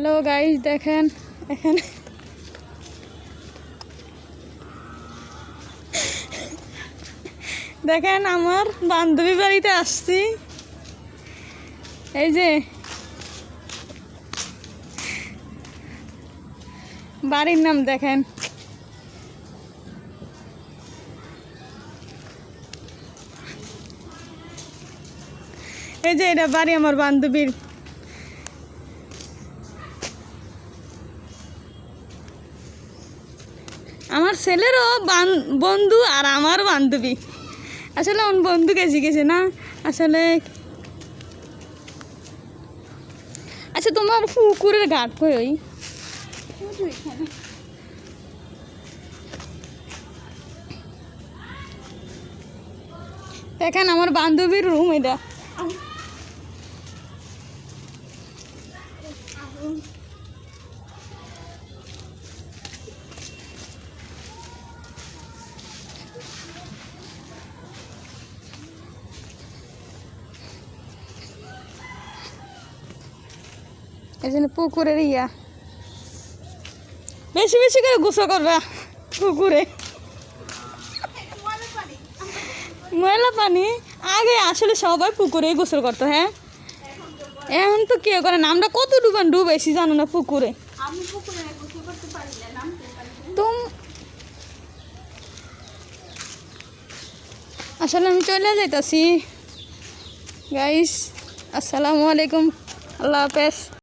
Hello guys, দেখেন এখানে দেখেন আমার বান্ধবী বাড়িতে আসছি। এই যে বাড়ির নাম দেখেন, এই যে এটা বাড়ি আমার বান্ধবীর। আমার ছেলেরও বন্ধু আর আমার বান্ধবী। আসলে ওর বন্ধুকে জিজ্ঞেসে না আসলে। আচ্ছা, তোমার পুকুরের ঘাট কই? দেখেন আমার বান্ধবীর রুম এটা। এই জন্য পুকুরের বেশি বেশি করে গোসল করবা পুকুরে। ময়লা পানি আগে আসলে সবাই পুকুরেই গোসল করতো। হ্যাঁ, এখন তো কেউ করে না। আমরা কত ডুবেছি জানো না পুকুরে। আসলে আমি চলে যাইতাছি গাইস। আসসালামু আলাইকুম, আল্লাহ হাফেজ।